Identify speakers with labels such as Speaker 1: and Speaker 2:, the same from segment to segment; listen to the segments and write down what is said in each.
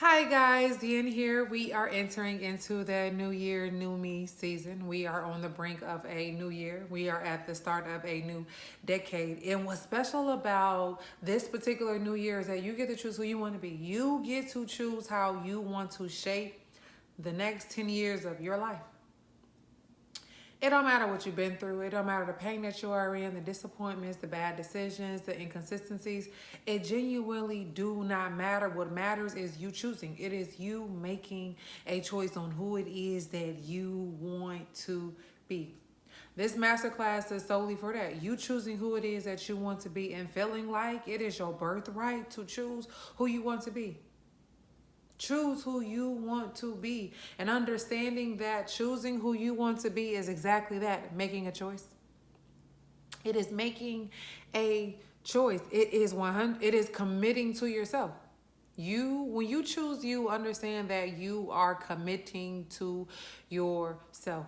Speaker 1: Hi guys, Dean here. We are entering into the new year, new me season. We are on the brink of a new year. We are at the start of a new decade. And what's special about this particular new year is that you get to choose who you want to be. You get to choose how you want to shape the next 10 years of your life. It don't matter what you've been through. It don't matter the pain that you are in, the disappointments, the bad decisions, the inconsistencies. It genuinely do not matter. What matters is you choosing. It is you making a choice on who it is that you want to be. This masterclass is solely for that. You choosing who it is that you want to be and feeling like it is your birthright to choose who you want to be. Choose who you want to be, and understanding that choosing who you want to be is exactly that, making a choice. It is making a choice. It is 100. It is committing to yourself. When you choose, you understand that you are committing to yourself.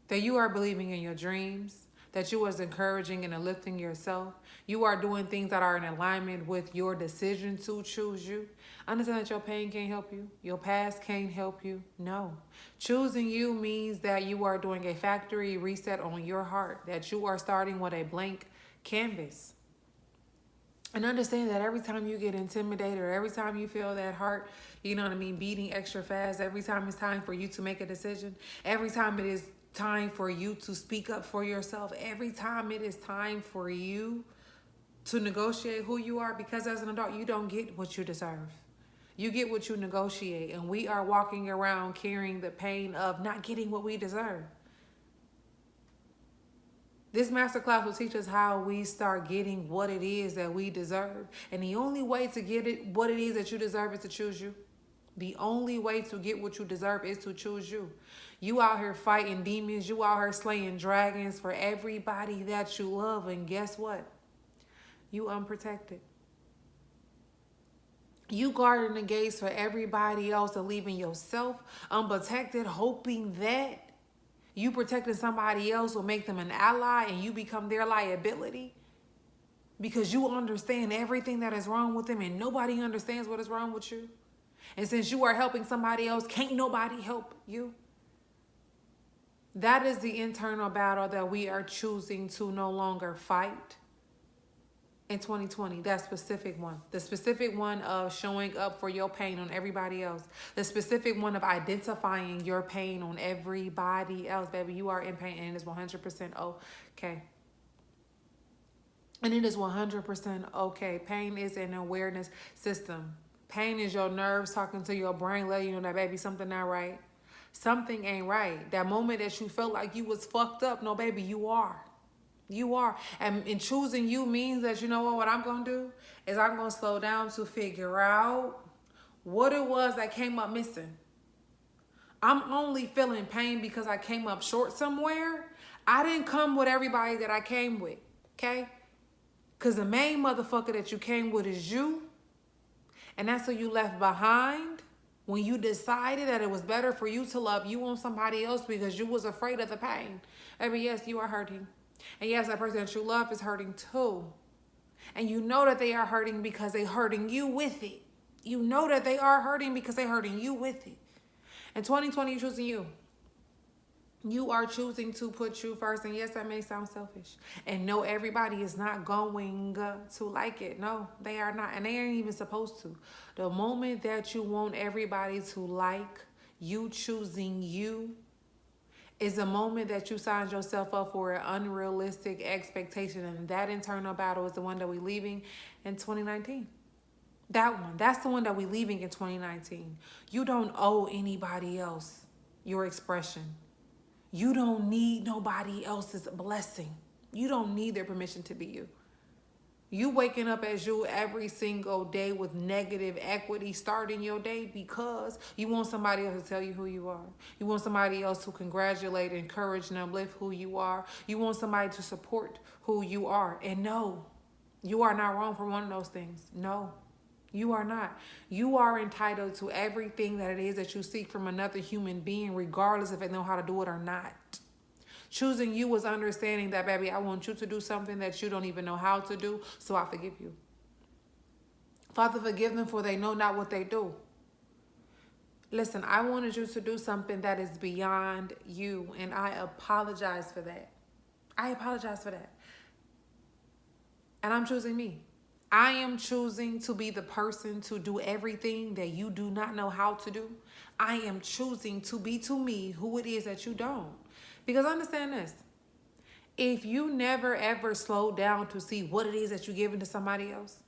Speaker 1: That you are believing in your dreams, that you are encouraging and uplifting yourself. You are doing things that are in alignment with your decision to choose you. Understand that your pain can't help you. Your past can't help you. No. Choosing you means that you are doing a factory reset on your heart, that you are starting with a blank canvas. And understand that every time you get intimidated or every time you feel that heart, beating extra fast, every time it's time for you to make a decision, every time it is time for you to speak up for yourself, every time it is time for you to negotiate who you are, because as an adult, you don't get what you deserve. You get what you negotiate, and we are walking around carrying the pain of not getting what we deserve. This masterclass will teach us how we start getting what it is that we deserve. And the only way to get it, what it is that you deserve, is to choose you. The only way to get what you deserve is to choose you. You out here fighting demons. You out here slaying dragons for everybody that you love. And guess what? You unprotected. You guarding the gates for everybody else and leaving yourself unprotected, hoping that you protecting somebody else will make them an ally and you become their liability, because you understand everything that is wrong with them and nobody understands what is wrong with you. And since you are helping somebody else, can't nobody help you. That is the internal battle that we are choosing to no longer fight in 2020. That specific one. The specific one of showing up for your pain on everybody else. The specific one of identifying your pain on everybody else. Baby, you are in pain and it is 100% okay. And it is 100% okay. Pain is an awareness system. Pain is your nerves talking to your brain, letting you know that, baby, something not right. Something ain't right. That moment that you felt like you was fucked up, no, baby, you are. You are. And in choosing you means that, you know what I'm going to do is I'm going to slow down to figure out what it was that came up missing. I'm only feeling pain because I came up short somewhere. I didn't come with everybody that I came with, okay? Because the main motherfucker that you came with is you. And that's who you left behind when you decided that it was better for you to love you on somebody else because you was afraid of the pain. Baby, yes, you are hurting. And yes, that person that you love is hurting too. And you know that they are hurting because they're hurting you with it. You know that they are hurting because they're hurting you with it. In 2020, you're choosing you. You are choosing to put you first. And yes, that may sound selfish. And no, everybody is not going to like it. No, they are not. And they ain't even supposed to. The moment that you want everybody to like you choosing you is a moment that you signed yourself up for an unrealistic expectation. And that internal battle is the one that we're leaving in 2019. That one. That's the one that we're leaving in 2019. You don't owe anybody else your expression. You don't need nobody else's blessing. You don't need their permission to be you. You waking up as you every single day with negative equity starting your day because you want somebody else to tell you who you are. You want somebody else to congratulate, encourage, and uplift who you are. You want somebody to support who you are. And no, you are not wrong for one of those things. No, you are not. You are entitled to everything that it is that you seek from another human being, regardless if they know how to do it or not. Choosing you was understanding that, baby, I want you to do something that you don't even know how to do, so I forgive you. Father, forgive them for they know not what they do. Listen, I wanted you to do something that is beyond you, and I apologize for that. I apologize for that. And I'm choosing me. I am choosing to be the person to do everything that you do not know how to do. I am choosing to be to me who it is that you don't. Because understand this. If you never ever slow down to see what it is that you're giving to somebody else,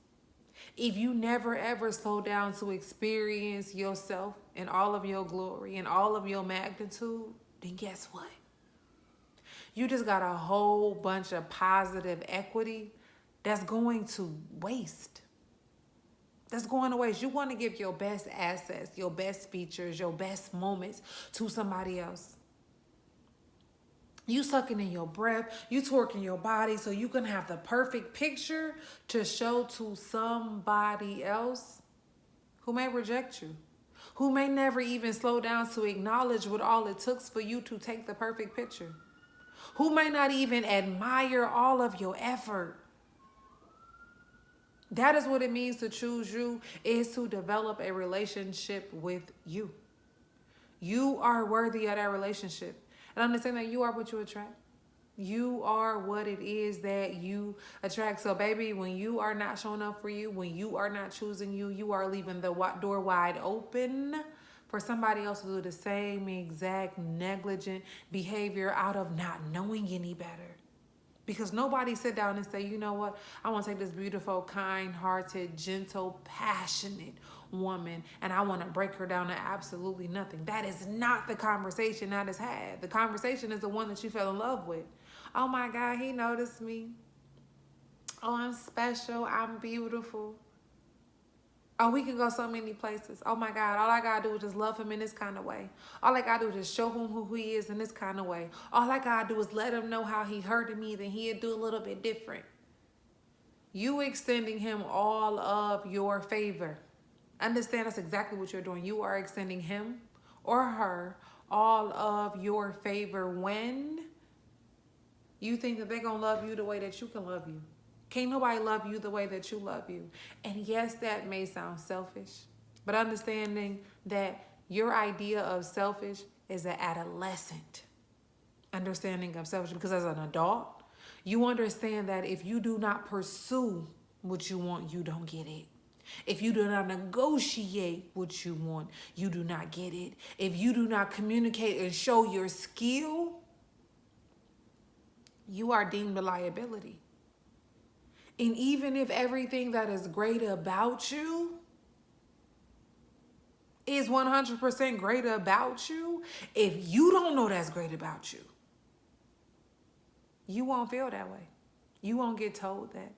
Speaker 1: if you never ever slow down to experience yourself in all of your glory and all of your magnitude, then guess what? You just got a whole bunch of positive equity that's going to waste. That's going to waste. You want to give your best assets, your best features, your best moments to somebody else. You sucking in your breath, you twerking your body so you can have the perfect picture to show to somebody else who may reject you, who may never even slow down to acknowledge what all it took for you to take the perfect picture, who may not even admire all of your effort. That is what it means to choose you, is to develop a relationship with you. You are worthy of that relationship. And understand that you are what you attract. You are what it is that you attract. So, baby, when you are not showing up for you, when you are not choosing you, you are leaving the door wide open for somebody else to do the same exact negligent behavior out of not knowing any better. Because nobody sit down and say, you know what, I want to take this beautiful, kind-hearted, gentle, passionate woman and I want to break her down to absolutely nothing. That is not the conversation that is had. The conversation is the one that you fell in love with. Oh my God, he noticed me. Oh, I'm special. I'm beautiful. Oh, we can go so many places. Oh my God, all I gotta do is just love him in this kind of way. All I gotta do is just show him who he is in this kind of way. All I gotta do is let him know how he hurted me, then he'd do a little bit different. You extending him all of your favor. Understand that's exactly what you're doing. You are extending him or her all of your favor when you think that they're gonna love you the way that you can love you. Can't nobody love you the way that you love you. And yes, that may sound selfish, but understanding that your idea of selfish is an adolescent understanding of selfish, because as an adult, you understand that if you do not pursue what you want, you don't get it. If you do not negotiate what you want, you do not get it. If you do not communicate and show your skill, you are deemed a liability. And even if everything that is great about you is 100% great about you, if you don't know that's great about you, you won't feel that way. You won't get told that.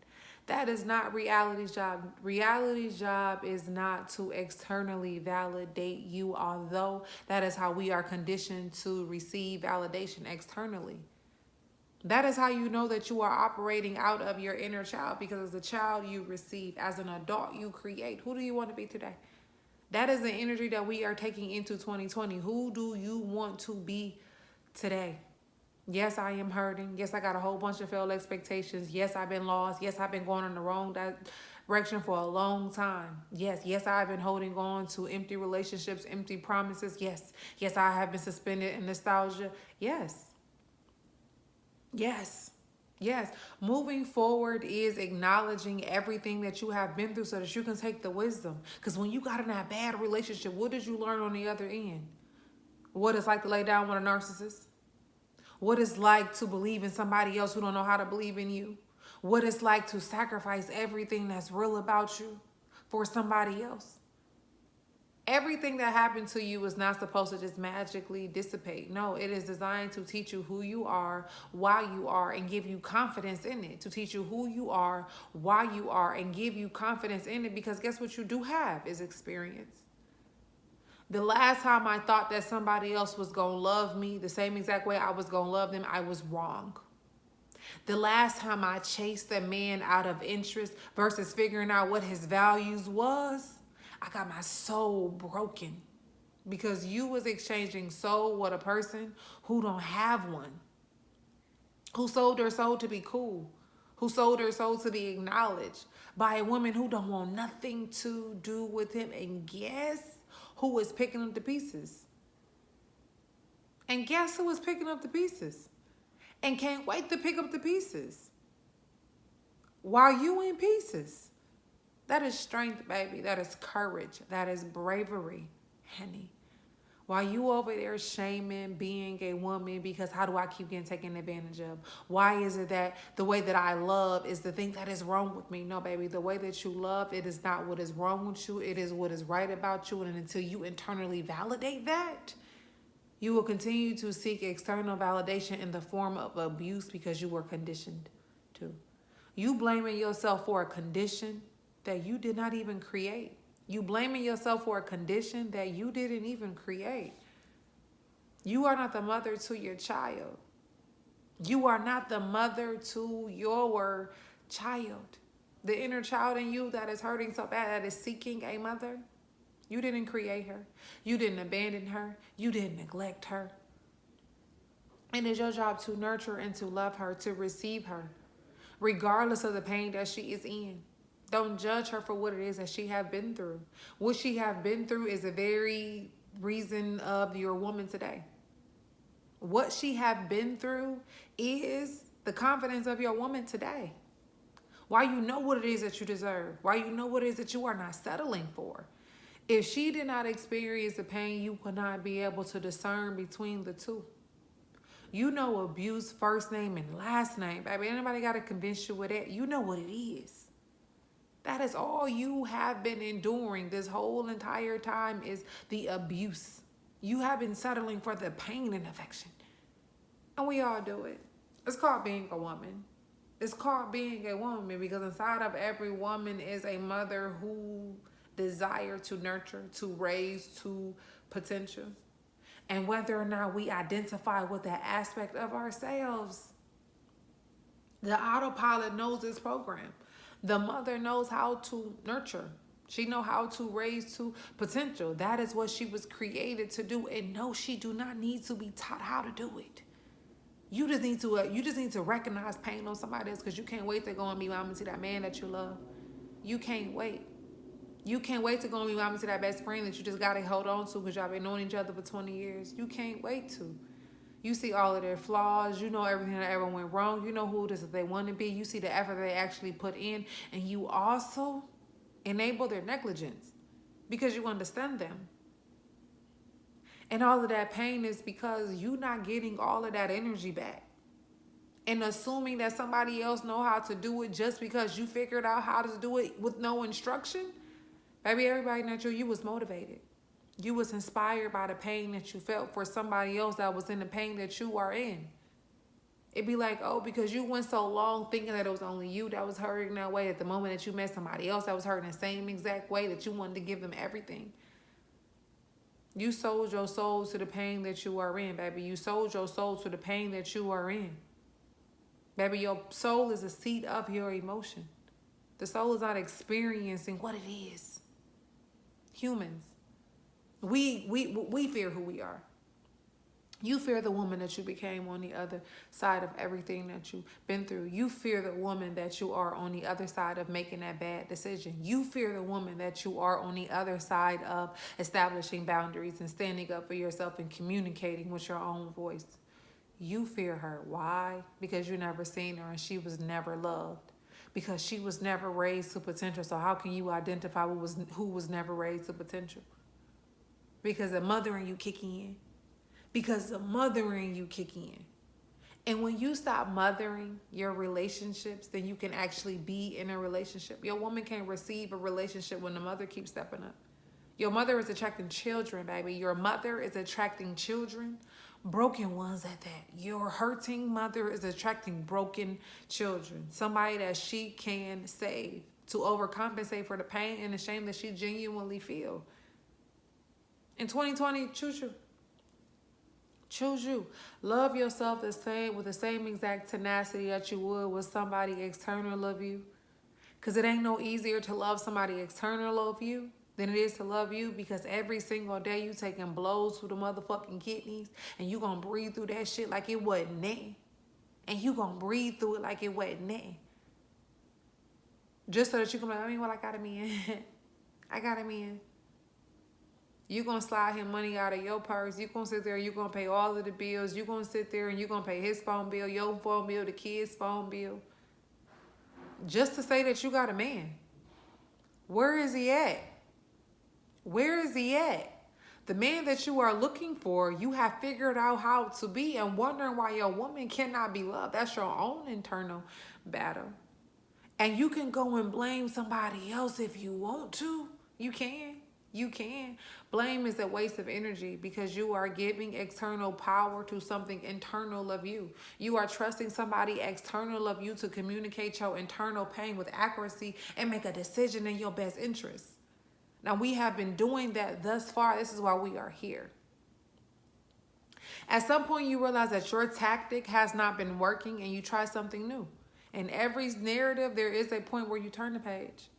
Speaker 1: That is not reality's job. Reality's job is not to externally validate you, although that is how we are conditioned to receive validation externally. That is how you know that you are operating out of your inner child, because as a child you receive, as an adult you create. Who do you want to be today? That is the energy that we are taking into 2020. Who do you want to be today? Yes, I am hurting. Yes, I got a whole bunch of failed expectations. Yes, I've been lost. Yes, I've been going in the wrong direction for a long time. Yes, I've been holding on to empty relationships, empty promises. Yes, I have been suspended in nostalgia. Yes. Moving forward is acknowledging everything that you have been through so that you can take the wisdom. Because when you got in that bad relationship, what did you learn on the other end? What it's like to lay down with a narcissist? What it's like to believe in somebody else who don't know how to believe in you? What it's like to sacrifice everything that's real about you for somebody else? Everything that happened to you is not supposed to just magically dissipate. No, it is designed to teach you who you are, why you are, and give you confidence in it. To teach you who you are, why you are, and give you confidence in it. Because guess what you do have is experience. The last time I thought that somebody else was going to love me the same exact way I was going to love them, I was wrong. The last time I chased a man out of interest versus figuring out what his values was, I got my soul broken, because you was exchanging soul with a person who don't have one, who sold their soul to be cool, who sold her soul to be acknowledged by a woman who don't want nothing to do with him. And guess who is picking up the pieces? And guess who is picking up the pieces? And can't wait to pick up the pieces while you in pieces. That is strength, baby. That is courage. That is bravery, honey. While you over there shaming being a woman because how do I keep getting taken advantage of? Why is it that the way that I love is the thing that is wrong with me? No, baby, the way that you love, it is not what is wrong with you. It is what is right about you. And until you internally validate that, you will continue to seek external validation in the form of abuse because you were conditioned to. You blaming yourself for a condition that you did not even create. You blaming yourself for a condition that you didn't even create. You are not the mother to your child. You are not the mother to your child. The inner child in you that is hurting so bad, that is seeking a mother. You didn't create her. You didn't abandon her. You didn't neglect her. And it's your job to nurture and to love her, to receive her, regardless of the pain that she is in. Don't judge her for what it is that she have been through. What she have been through is the very reason of your woman today. What she have been through is the confidence of your woman today. Why you know what it is that you deserve. Why you know what it is that you are not settling for. If she did not experience the pain, you would not be able to discern between the two. You know abuse, first name and last name. Baby, anybody got to convince you with that? You know what it is. That is all you have been enduring this whole entire time is the abuse. You have been settling for the pain and affection. And we all do it. It's called being a woman. It's called being a woman because inside of every woman is a mother who desire to nurture, to raise to potential. And whether or not we identify with that aspect of ourselves, the autopilot knows this program. The mother knows how to nurture. She knows how to raise to potential. That is what she was created to do. And no, she do not need to be taught how to do it. You just need to recognize pain on somebody else because you can't wait to go and be mama to that man that you love. You can't wait. You can't wait to go and be mama to that best friend that you just got to hold on to because y'all been knowing each other for 20 years. You can't wait to. You see all of their flaws. You know everything that ever went wrong. You know who it is that they want to be. You see the effort they actually put in. And you also enable their negligence because you understand them. And all of that pain is because you're not getting all of that energy back. And assuming that somebody else know how to do it just because you figured out how to do it with no instruction. Baby, everybody not you was motivated. You was inspired by the pain that you felt for somebody else that was in the pain that you are in. It'd be like, oh, because you went so long thinking that it was only you that was hurting that way at the moment that you met somebody else that was hurting the same exact way that you wanted to give them everything. You sold your soul to the pain that you are in, baby. You sold your soul to the pain that you are in. Baby, your soul is a seat of your emotion. The soul is not experiencing what it is. Humans. We fear who we are. You fear the woman that you became on the other side of everything that you've been through. You fear the woman that you are on the other side of making that bad decision. You fear the woman that you are on the other side of establishing boundaries and standing up for yourself and communicating with your own voice. You fear her. Why? Because you never seen her and she was never loved. Because she was never raised to potential. So how can you identify who was never raised to potential? Because the mother in you kick in. Because the mother in you kick in. And when you stop mothering your relationships, then you can actually be in a relationship. Your woman can't receive a relationship when the mother keeps stepping up. Your mother is attracting children, baby. Your mother is attracting children, broken ones at that. Your hurting mother is attracting broken children. Somebody that she can save to overcompensate for the pain and the shame that she genuinely feel. In 2020, choose you. Choose you. Love yourself the same with the same exact tenacity that you would with somebody external of you. Because it ain't no easier to love somebody external of you than it is to love you, because every single day you taking blows to the motherfucking kidneys and you gonna breathe through that shit like it wasn't there. And you gonna breathe through it like it wasn't there. Just so that you can be like, I mean, well, I got him in. I got him in. You gonna slide him money out of your purse. You gonna sit there, you gonna pay all of the bills. You gonna sit there and you gonna pay his phone bill, your phone bill, the kid's phone bill. Just to say that you got a man. Where is he at? Where is he at? The man that you are looking for, you have figured out how to be and wondering why your woman cannot be loved. That's your own internal battle. And you can go and blame somebody else if you want to. You can. You can. Blame is a waste of energy because you are giving external power to something internal of you. You are trusting somebody external of you to communicate your internal pain with accuracy and make a decision in your best interest. Now, we have been doing that thus far. This is why we are here. At some point, you realize that your tactic has not been working and you try something new. In every narrative, there is a point where you turn the page.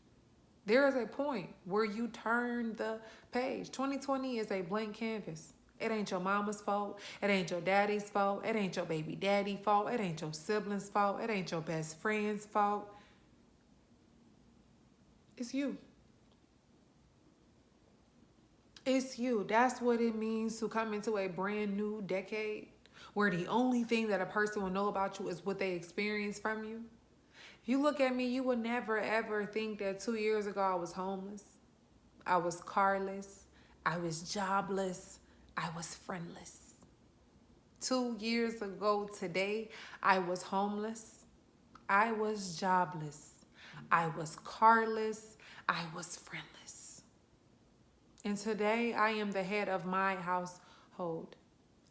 Speaker 1: There is a point where you turn the page. 2020 is a blank canvas. It ain't your mama's fault. It ain't your daddy's fault. It ain't your baby daddy's fault. It ain't your sibling's fault. It ain't your best friend's fault. It's you. It's you. That's what it means to come into a brand new decade where the only thing that a person will know about you is what they experience from you. If you look at me, you would never ever think that 2 years ago I was homeless. I was carless. I was jobless. I was friendless. 2 years ago today, I was homeless. I was jobless. I was carless. I was friendless. And today I am the head of my household.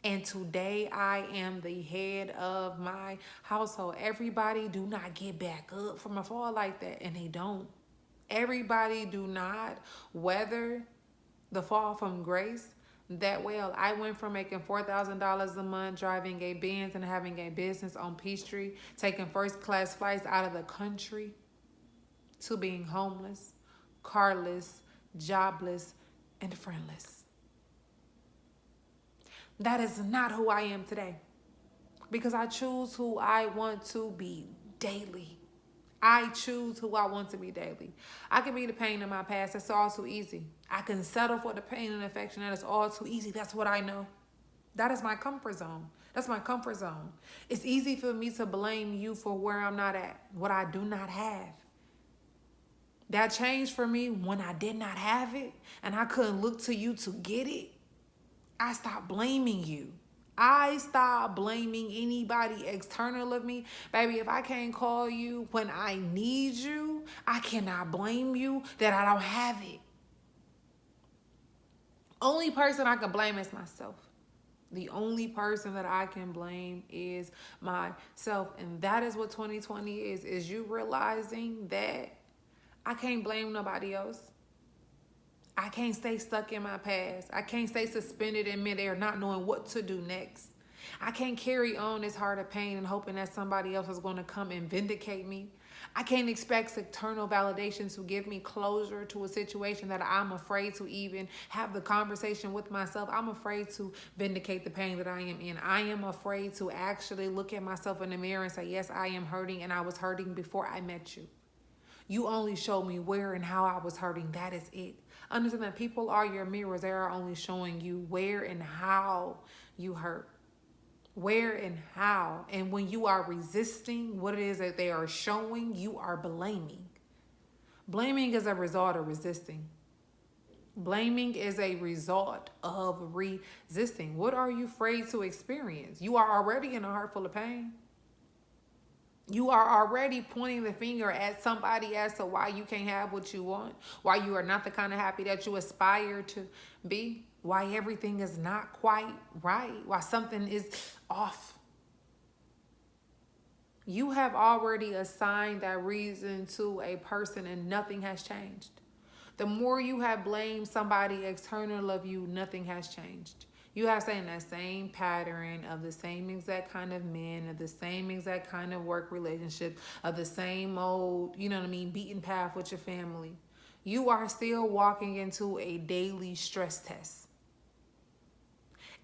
Speaker 1: And today I am the head of my household. Everybody do not get back up from a fall like that. And they don't. Everybody do not weather the fall from grace that well. I went from making $4,000 a month, driving a Benz and having a business on Peachtree, taking first class flights out of the country, to being homeless, carless, jobless, and friendless. That is not who I am today, because I choose who I want to be daily. I choose who I want to be daily. I can be the pain in my past. That's all too easy. I can settle for the pain and affection. That is all too easy. That's what I know. That is my comfort zone. That's my comfort zone. It's easy for me to blame you for where I'm not at, what I do not have. That changed for me when I did not have it and I couldn't look to you to get it. I stopped blaming you. I stopped blaming anybody external of me. Baby, if I can't call you when I need you, I cannot blame you that I don't have it. Only person I can blame is myself. The only person that I can blame is myself. And that is what 2020 is you realizing that I can't blame nobody else. I can't stay stuck in my past. I can't stay suspended in midair, not knowing what to do next. I can't carry on this heart of pain and hoping that somebody else is going to come and vindicate me. I can't expect external validation to give me closure to a situation that I'm afraid to even have the conversation with myself. I'm afraid to vindicate the pain that I am in. I am afraid to actually look at myself in the mirror and say, yes, I am hurting, and I was hurting before I met you. You only showed me where and how I was hurting. That is it. Understand that people are your mirrors. They are only showing you where and how you hurt. Where and how. And when you are resisting what it is that they are showing, you are blaming. Blaming is a result of resisting. Blaming is a result of resisting. What are you afraid to experience? You are already in a heart full of pain. You are already pointing the finger at somebody as to why you can't have what you want, why you are not the kind of happy that you aspire to be, why everything is not quite right, why something is off. You have already assigned that reason to a person and nothing has changed. The more you have blamed somebody external of you, nothing has changed. You have stayed in that same pattern of the same exact kind of men, of the same exact kind of work relationship, of the same old, beaten path with your family. You are still walking into a daily stress test.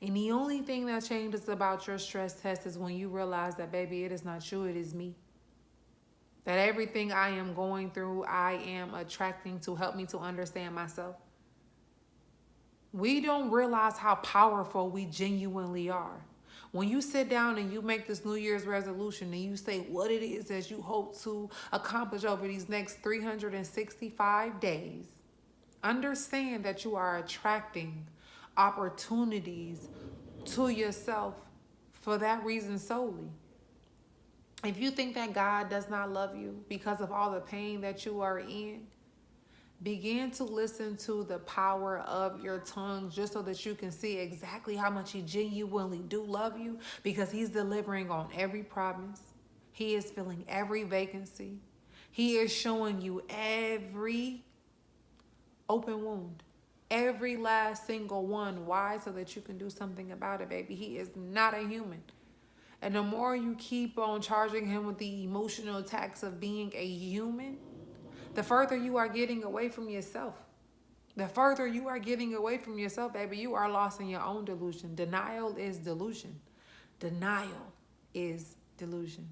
Speaker 1: And the only thing that changes about your stress test is when you realize that, baby, it is not you, it is me. That everything I am going through, I am attracting to help me to understand myself. We don't realize how powerful we genuinely are. When you sit down and you make this New Year's resolution and you say what it is that you hope to accomplish over these next 365 days, understand that you are attracting opportunities to yourself for that reason solely. If you think that God does not love you because of all the pain that you are in, begin to listen to the power of your tongue just so that you can see exactly how much he genuinely do love you, because he's delivering on every promise. He is filling every vacancy. He is showing you every open wound, every last single one. Why? So that you can do something about it, baby. He is not a human. And the more you keep on charging him with the emotional attacks of being a human, the further you are getting away from yourself. The further you are getting away from yourself, baby, you are lost in your own delusion. Denial is delusion. Denial is delusion.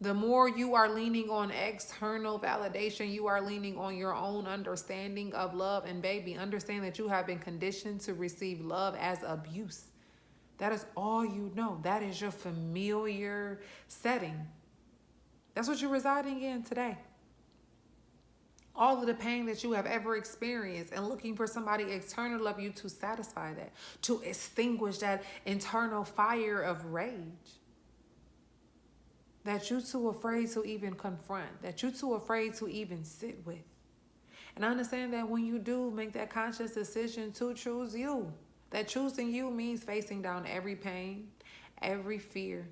Speaker 1: The more you are leaning on external validation, you are leaning on your own understanding of love. And baby, understand that you have been conditioned to receive love as abuse. That is all you know. That is your familiar setting. That's what you're residing in today. All of the pain that you have ever experienced and looking for somebody external of you to satisfy that, to extinguish that internal fire of rage that you're too afraid to even confront, that you're too afraid to even sit with. And understand that when you do make that conscious decision to choose you, that choosing you means facing down every pain, every fear.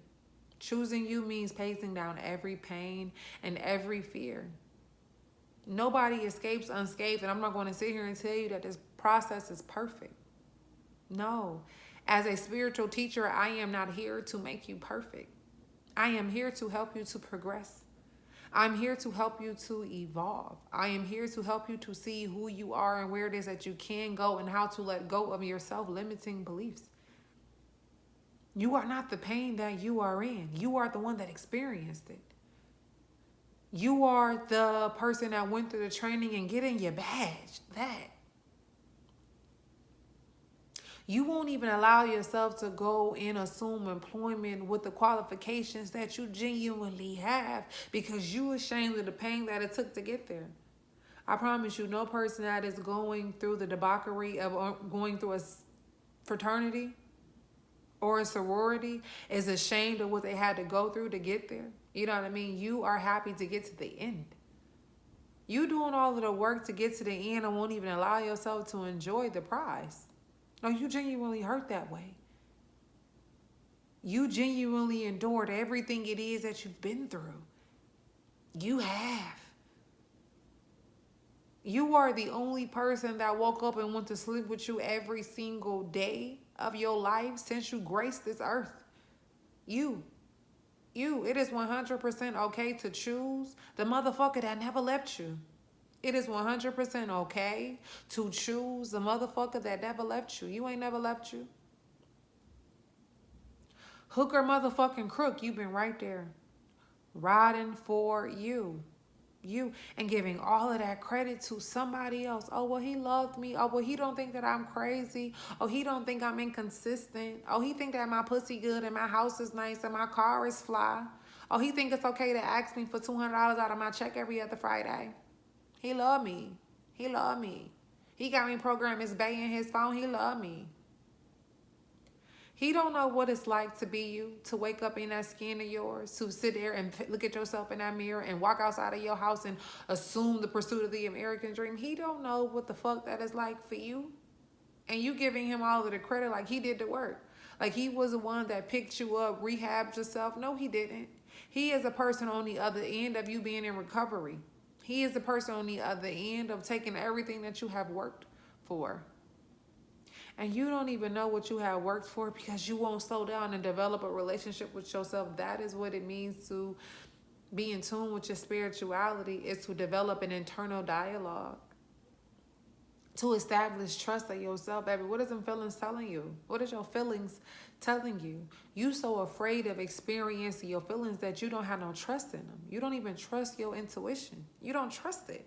Speaker 1: Choosing you means facing down every pain and every fear. Nobody escapes unscathed, and I'm not going to sit here and tell you that this process is perfect. No. As a spiritual teacher, I am not here to make you perfect. I am here to help you to progress. I'm here to help you to evolve. I am here to help you to see who you are and where it is that you can go and how to let go of your self-limiting beliefs. You are not the pain that you are in. You are the one that experienced it. You are the person that went through the training and getting your badge. That. You won't even allow yourself to go and assume employment with the qualifications that you genuinely have because you're ashamed of the pain that it took to get there. I promise you, no person that is going through the debauchery of going through a fraternity or a sorority is ashamed of what they had to go through to get there. You know what I mean? You are happy to get to the end. You doing all of the work to get to the end and won't even allow yourself to enjoy the prize. No, you genuinely hurt that way. You genuinely endured everything it is that you've been through. You have. You are the only person that woke up and went to sleep with you every single day of your life since you graced this earth. You. It is 100% okay to choose the motherfucker that never left you. It is 100% okay to choose the motherfucker that never left you. You ain't never left you. Hook or motherfucking crook, you've been right there. Riding for you. And giving all of that credit to somebody else. Oh, well, he loved me. Oh, well, he don't think that I'm crazy. Oh, he don't think I'm inconsistent. Oh, he think that my pussy good and my house is nice and my car is fly. Oh, he think it's okay to ask me for $200 out of my check every other Friday. He love me. He love me. He got me programmed his Bay in his phone. He love me. He don't know what it's like to be you, to wake up in that skin of yours, to sit there and look at yourself in that mirror and walk outside of your house and assume the pursuit of the American dream. He don't know what the fuck that is like for you. And you giving him all of the credit like he did the work. Like he was the one that picked you up, rehabbed yourself. No, he didn't. He is a person on the other end of you being in recovery. He is the person on the other end of taking everything that you have worked for. And you don't even know what you have worked for because you won't slow down and develop a relationship with yourself. That is what it means to be in tune with your spirituality, is to develop an internal dialogue. to establish trust of yourself, baby. What is them feelings telling you? What is your feelings telling you? You so afraid of experiencing your feelings that you don't have no trust in them. You don't even trust your intuition. You don't trust it.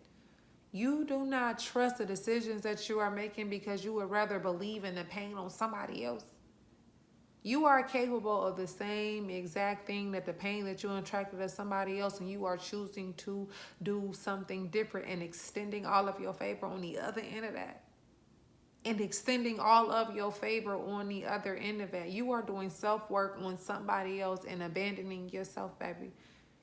Speaker 1: You do not trust the decisions that you are making because you would rather believe in the pain on somebody else. You are capable of the same exact thing, that the pain that you attracted to somebody else, and you are choosing to do something different and extending all of your favor on the other end of that. And extending all of your favor on the other end of it. You are doing self-work on somebody else and abandoning yourself, baby.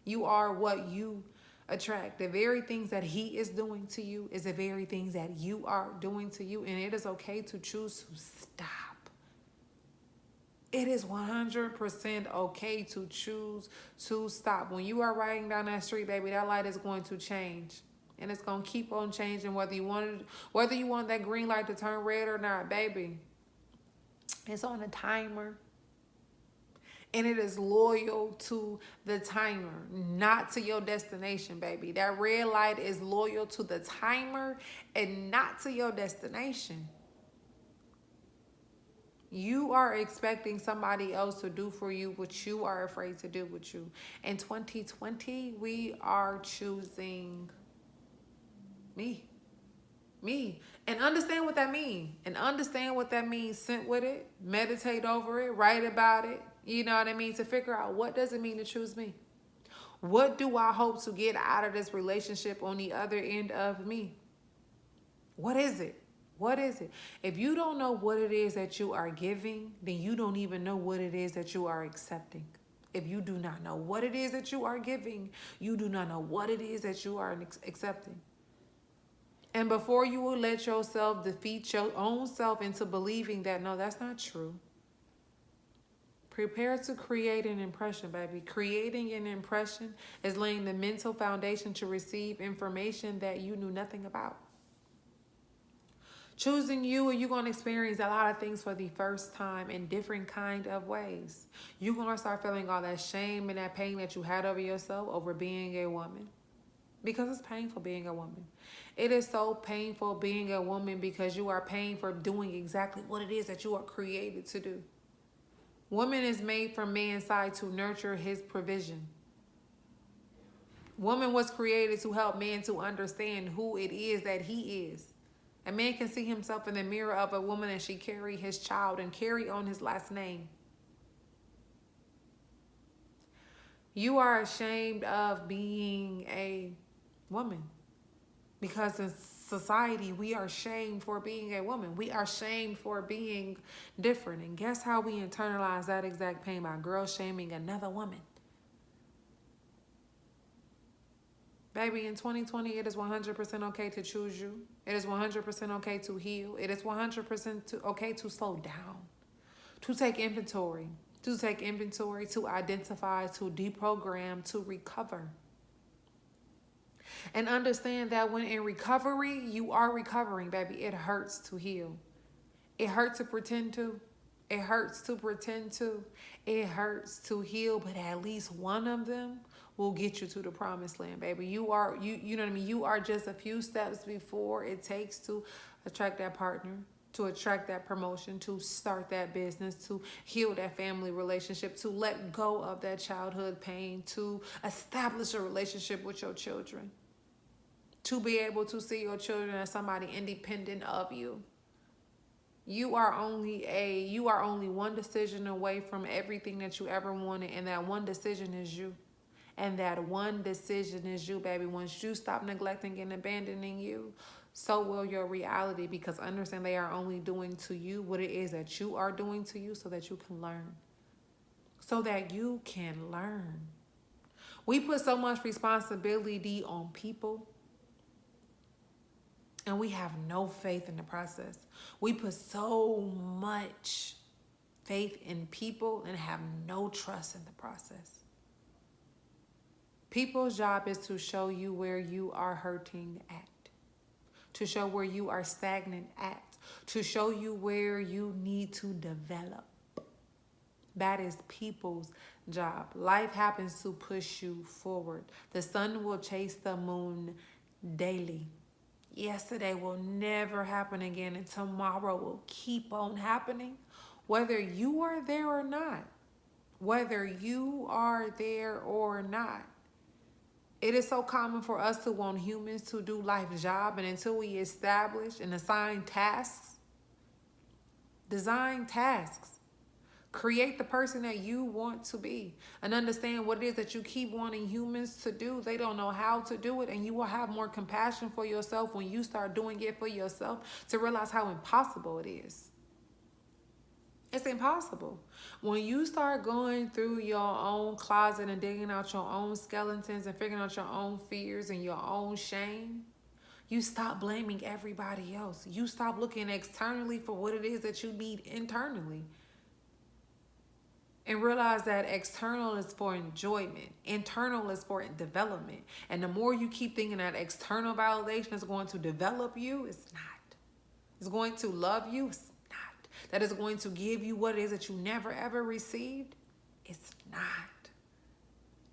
Speaker 1: You are what you attract. The very things that he is doing to you is the very things that you are doing to you. And it is okay to choose to stop. It is 100% okay to choose to stop. When you are riding down that street, baby, that light is going to change. And it's going to keep on changing whether you want that green light to turn red or not, baby. It's on a timer. And it is loyal to the timer, not to your destination, baby. That red light is loyal to the timer and not to your destination. You are expecting somebody else to do for you what you are afraid to do with you. In 2020, we are choosing me. And understand what that means. Sit with it, meditate over it, write about it. You know what I mean? To figure out, what does it mean to choose me? What do I hope to get out of this relationship on the other end of me? What is it? What is it? If you don't know what it is that you are giving, then you don't even know what it is that you are accepting. If you do not know what it is that you are giving, you do not know what it is that you are accepting. And before you will let yourself defeat your own self into believing that, no, that's not true. Prepare to create an impression, baby. Creating an impression is laying the mental foundation to receive information that you knew nothing about. Choosing you, and you're going to experience a lot of things for the first time in different kind of ways. You're going to start feeling all that shame and that pain that you had over yourself over being a woman. Because it's painful being a woman. It is so painful being a woman because you are paying for doing exactly what it is that you are created to do. Woman is made from man's side to nurture his provision. Woman was created to help man to understand who it is that he is. A man can see himself in the mirror of a woman and she carry his child and carry on his last name. You are ashamed of being a woman because in society we are shamed for being a woman. We are shamed for being different. And guess how we internalize that exact pain? By girl shaming another woman. Baby, in 2020, it is 100% okay to choose you. It is 100% okay to heal. It is 100% okay to slow down, to take inventory, to identify, to deprogram, to recover. And understand that when in recovery, you are recovering, baby. It hurts to heal. It hurts to pretend to. It hurts to pretend to. It hurts to heal, but at least one of them will get you to the promised land, baby. You know what I mean? You are just a few steps before it takes to attract that partner, to attract that promotion, to start that business, to heal that family relationship, to let go of that childhood pain, to establish a relationship with your children, to be able to see your children as somebody independent of you. You are only one decision away from everything that you ever wanted, and that one decision is you. And that one decision is you, baby. Once you stop neglecting and abandoning you, so will your reality, because understand they are only doing to you what it is that you are doing to you so that you can learn. So that you can learn. We put so much responsibility on people, and we have no faith in the process. We put so much faith in people and have no trust in the process. People's job is to show you where you are hurting at, to show where you are stagnant at, to show you where you need to develop. That is people's job. Life happens to push you forward. The sun will chase the moon daily. Yesterday will never happen again, and tomorrow will keep on happening, whether you are there or not. Whether you are there or not. It is so common for us to want humans to do life's job, and until we establish and assign tasks, design tasks, create the person that you want to be, and understand what it is that you keep wanting humans to do. They don't know how to do it, and you will have more compassion for yourself when you start doing it for yourself, to realize how impossible it is. It's impossible. When you start going through your own closet and digging out your own skeletons and figuring out your own fears and your own shame, you stop blaming everybody else. You stop looking externally for what it is that you need internally. And realize that external is for enjoyment. Internal is for development. And the more you keep thinking that external validation is going to develop you, it's not. It's going to love you, it's that is going to give you what it is that you never ever received, it's not.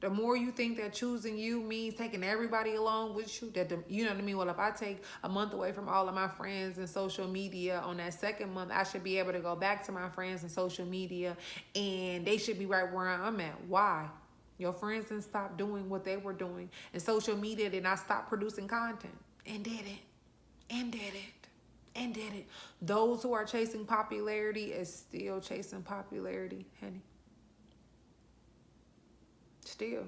Speaker 1: The more you think that choosing you means taking everybody along with you, you know what I mean? Well, if I take a month away from all of my friends and social media, on that second month, I should be able to go back to my friends and social media, and they should be right where I'm at. Why? Your friends didn't stop doing what they were doing, and social media did not stop producing content, and did it, and did it. And did it. Those who are chasing popularity is still chasing popularity, honey. Still.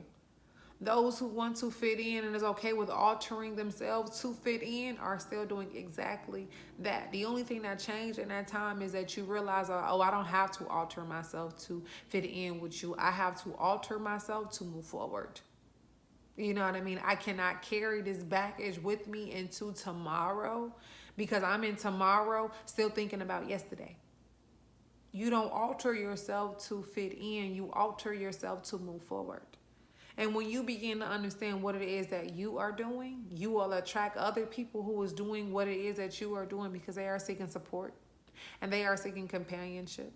Speaker 1: Those who want to fit in and is okay with altering themselves to fit in are still doing exactly that. The only thing that changed in that time is that you realize, oh, I don't have to alter myself to fit in with you. I have to alter myself to move forward. You know what I mean? I cannot carry this baggage with me into tomorrow, because I'm in tomorrow still thinking about yesterday. You don't alter yourself to fit in. You alter yourself to move forward. And when you begin to understand what it is that you are doing, you will attract other people who is doing what it is that you are doing, because they are seeking support and they are seeking companionship.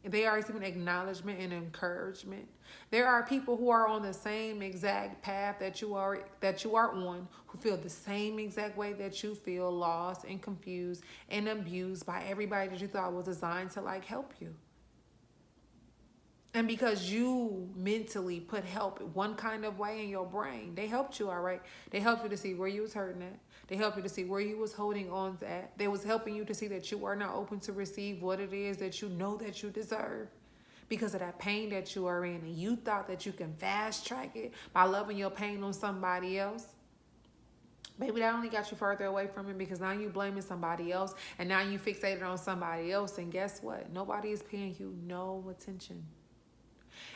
Speaker 1: They are seeking acknowledgement and encouragement. There are people who are on the same exact path that you are on, who feel the same exact way that you feel, lost and confused and abused by everybody that you thought was designed to help you. And because you mentally put help one kind of way in your brain, they helped you, all right? They helped you to see where you was hurting at. They helped you to see where you was holding on to at. They was helping you to see that you are not open to receive what it is that you know that you deserve, because of that pain that you are in. And you thought that you can fast track it by loving your pain on somebody else. Baby, that only got you further away from it, because now you blaming somebody else, and now you fixated on somebody else. And guess what? Nobody is paying you no attention.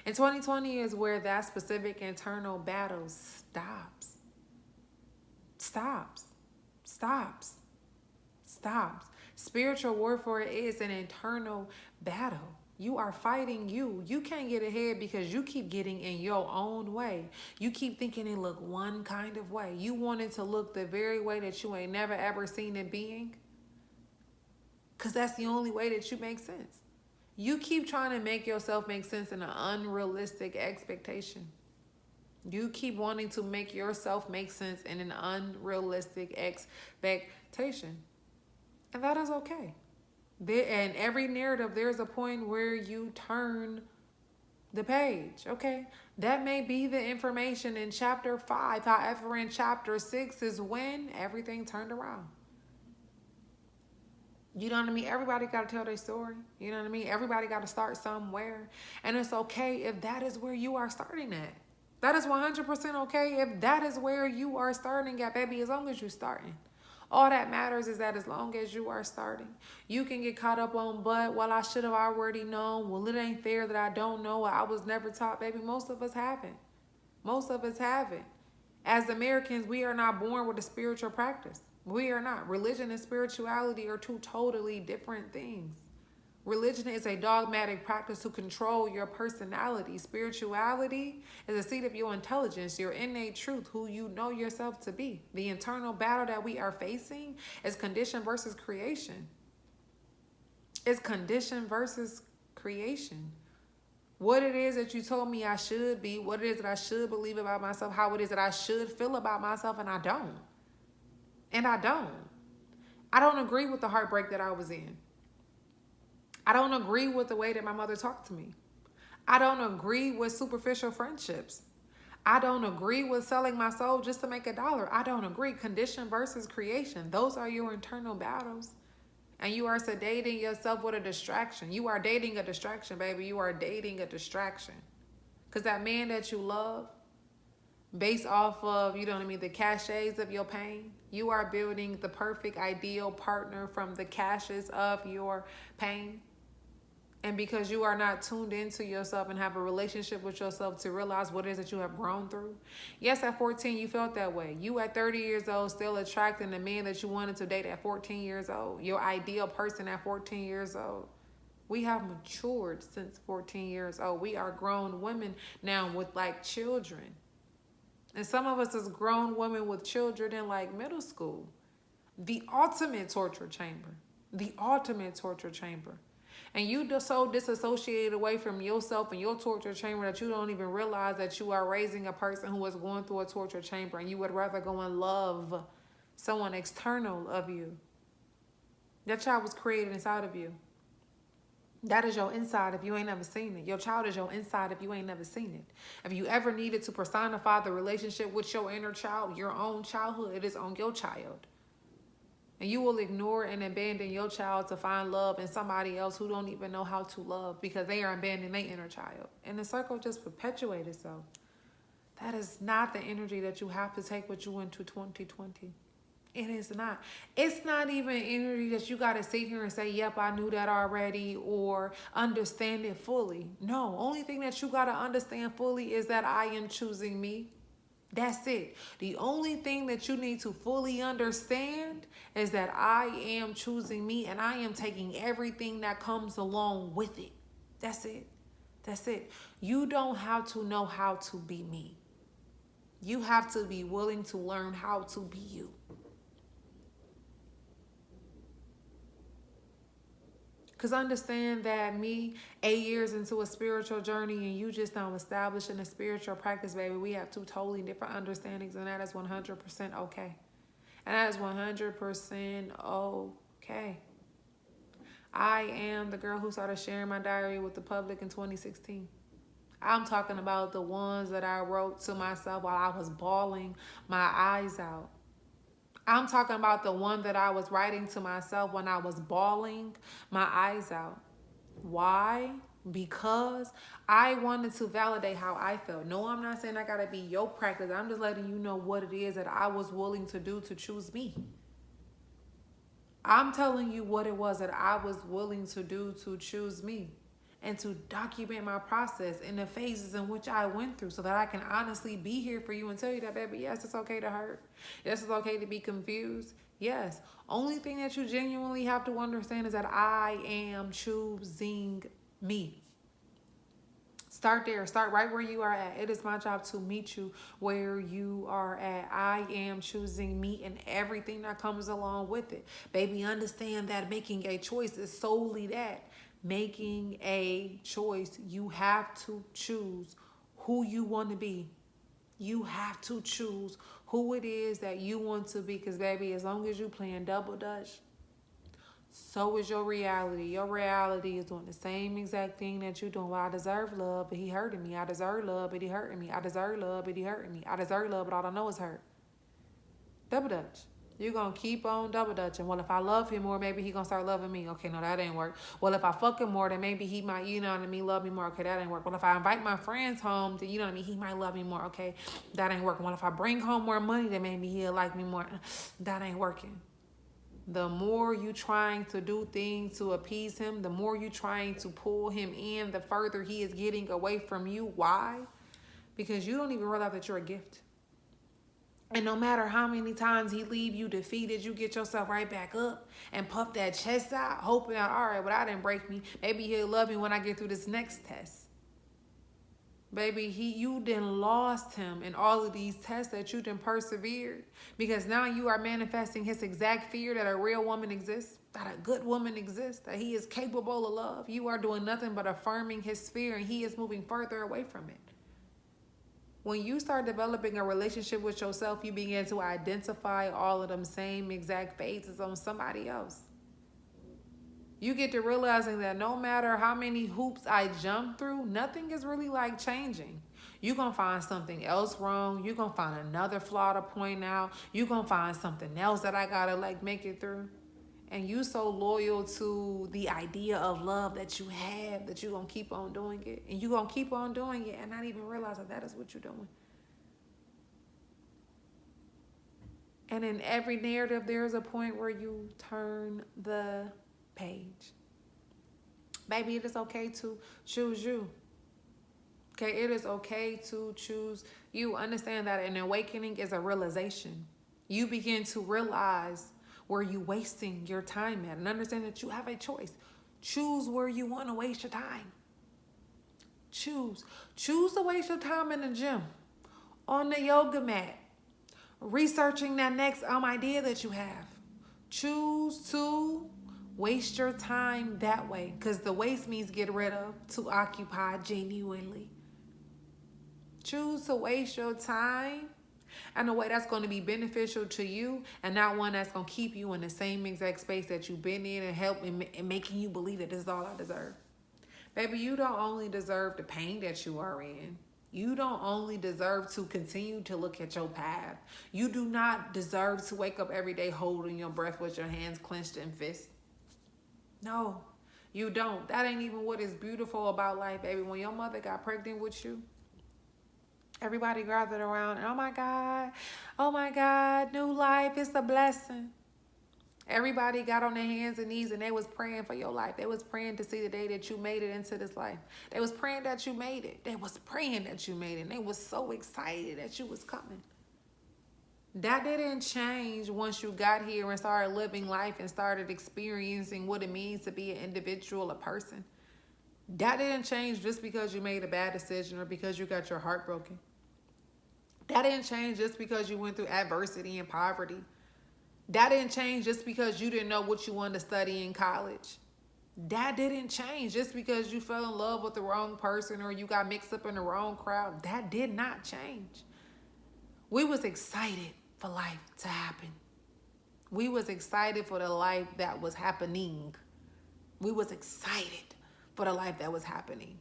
Speaker 1: And 2020 is where that specific internal battle stops. Stops. Stops. Stops. Spiritual warfare is an internal battle. You are fighting you. You can't get ahead because you keep getting in your own way. You keep thinking it look one kind of way. You want it to look the very way that you ain't never ever seen it being, because that's the only way that you make sense. You keep trying to make yourself make sense in an unrealistic expectation. You keep wanting to make yourself make sense in an unrealistic expectation. And that is okay. And every narrative, there's a point where you turn the page, okay? That may be the information in chapter 5. However, in chapter 6 is when everything turned around. You know what I mean? Everybody got to tell their story. You know what I mean? Everybody got to start somewhere. And it's okay if that is where you are starting at. That is 100% okay if that is where you are starting at, baby, as long as you're starting. All that matters is that as long as you are starting. You can get caught up on, but, well, I should have already known. Well, it ain't fair that I don't know. I was never taught, baby. Most of us haven't. Most of us haven't. As Americans, we are not born with a spiritual practice. We are not. Religion and spirituality are two totally different things. Religion is a dogmatic practice to control your personality. Spirituality is a seat of your intelligence, your innate truth, who you know yourself to be. The internal battle that we are facing is condition versus creation. It's condition versus creation. What it is that you told me I should be, what it is that I should believe about myself, how it is that I should feel about myself, and I don't. And I don't. I don't agree with the heartbreak that I was in. I don't agree with the way that my mother talked to me. I don't agree with superficial friendships. I don't agree with selling my soul just to make $1. I don't agree. Condition versus creation. Those are your internal battles. And you are sedating yourself with a distraction. You are dating a distraction, baby. You are dating a distraction. Because that man that you love, based off of, you know what I mean, the cachets of your pain, you are building the perfect ideal partner from the caches of your pain. And because you are not tuned into yourself and have a relationship with yourself to realize what it is that you have grown through. Yes, at 14, you felt that way. You at 30 years old still attracting the man that you wanted to date at 14 years old. Your ideal person at 14 years old. We have matured since 14 years old. We are grown women now with like children. And some of us is grown women with children in like middle school. The ultimate torture chamber. The ultimate torture chamber. And you just so disassociated away from yourself and your torture chamber that you don't even realize that you are raising a person who is going through a torture chamber, and you would rather go and love someone external of you. That child was created inside of you. That is your inside if you ain't never seen it. Your child is your inside if you ain't never seen it. If you ever needed to personify the relationship with your inner child, your own childhood, it is on your child. And you will ignore and abandon your child to find love in somebody else who don't even know how to love because they are abandoning their inner child. And the circle just perpetuates itself. That is not the energy that you have to take with you into 2020. It is not. It's not even energy that you got to sit here and say, yep, I knew that already, or understand it fully. No, only thing that you got to understand fully is that I am choosing me. That's it. The only thing that you need to fully understand is that I am choosing me, and I am taking everything that comes along with it. That's it. That's it. You don't have to know how to be me. You have to be willing to learn how to be you. Because understand that me, 8 years into a spiritual journey, and you just now establishing a spiritual practice, baby, we have two totally different understandings, and that is 100% okay. And that is 100% okay. I am the girl who started sharing my diary with the public in 2016. I'm talking about the ones that I wrote to myself while I was bawling my eyes out. I'm talking about the one that I was writing to myself when I was bawling my eyes out. Why? Because I wanted to validate how I felt. No, I'm not saying I got to be your practice. I'm just letting you know what it is that I was willing to do to choose me. I'm telling you what it was that I was willing to do to choose me, and to document my process in the phases in which I went through so that I can honestly be here for you and tell you that, baby, yes, it's okay to hurt. Yes, it's okay to be confused. Yes. Only thing that you genuinely have to understand is that I am choosing me. Start there. Start right where you are at. It is my job to meet you where you are at. I am choosing me and everything that comes along with it. Baby, understand that making a choice is solely that. Making a choice. You have to choose who you want to be. You have to choose who it is that you want to be. Because, baby, as long as you playing double dutch, so is your reality. Your reality is doing the same exact thing that you're doing. Well, I deserve love, but he hurting me. I deserve love, but he hurting me. I deserve love, but he hurting me. I deserve love, but all I know is hurt. Double dutch. You're going to keep on double dutching. Well, if I love him more, maybe he going to start loving me. Okay, no, that ain't work. Well, if I fuck him more, then maybe he might, you know what I mean, love me more. Okay, that ain't work. Well, if I invite my friends home, then you know what I mean, he might love me more. Okay, that ain't working. Well, if I bring home more money, then maybe he'll like me more. That ain't working. The more you trying to do things to appease him, the more you trying to pull him in, the further he is getting away from you. Why? Because you don't even realize that you're a gift. And no matter how many times he leave you defeated, you get yourself right back up and puff that chest out, hoping that, all right, well, that didn't break me. Maybe he'll love me when I get through this next test. Baby, you done lost him in all of these tests that you done persevered, because now you are manifesting his exact fear that a real woman exists, that a good woman exists, that he is capable of love. You are doing nothing but affirming his fear, and he is moving further away from it. When you start developing a relationship with yourself, you begin to identify all of them same exact phases on somebody else. You get to realizing that no matter how many hoops I jump through, nothing is really like changing. You're going to find something else wrong. You're going to find another flaw to point out. You're going to find something else that I got to like make it through. And you so loyal to the idea of love that you have that you're going to keep on doing it. And you're going to keep on doing it and not even realize that that is what you're doing. And in every narrative, there's a point where you turn the page. Baby, it is okay to choose you. Okay, it is okay to choose you. Understand that an awakening is a realization. You begin to realize where you're wasting your time at, and understand that you have a choice. Choose where you want to waste your time. Choose to waste your time in the gym, on the yoga mat, researching that next idea that you have. Choose to waste your time that way, because the waste means get rid of, to occupy genuinely. Choose to waste your time in a way that's going to be beneficial to you, and not one that's going to keep you in the same exact space that you've been in and help in making you believe that this is all I deserve. Baby, you don't only deserve the pain that you are in. You don't only deserve to continue to look at your path. You do not deserve to wake up every day holding your breath with your hands clenched in fists. No, you don't. That ain't even what is beautiful about life, baby. When your mother got pregnant with you, everybody gathered around and oh my God, new life, it's a blessing. Everybody got on their hands and knees and they was praying for your life. They was praying to see the day that you made it into this life. They was praying that you made it. They was praying that you made it. And they was so excited that you was coming. That didn't change once you got here and started living life and started experiencing what it means to be an individual, a person. That didn't change just because you made a bad decision or because you got your heart broken. That didn't change just because you went through adversity and poverty. That didn't change just because you didn't know what you wanted to study in college. That didn't change just because you fell in love with the wrong person or you got mixed up in the wrong crowd. That did not change. We was excited for life to happen. We was excited for the life that was happening. We was excited for the life that was happening.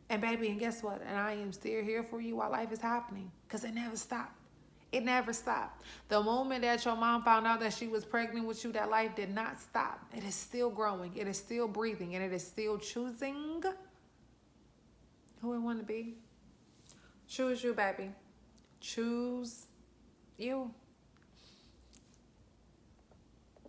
Speaker 1: And baby, and guess what? And I am still here for you while life is happening, because it never stopped. It never stopped. The moment that your mom found out that she was pregnant with you, that life did not stop. It is still growing. It is still breathing. And it is still choosing who it want to be. Choose you, baby. Choose you.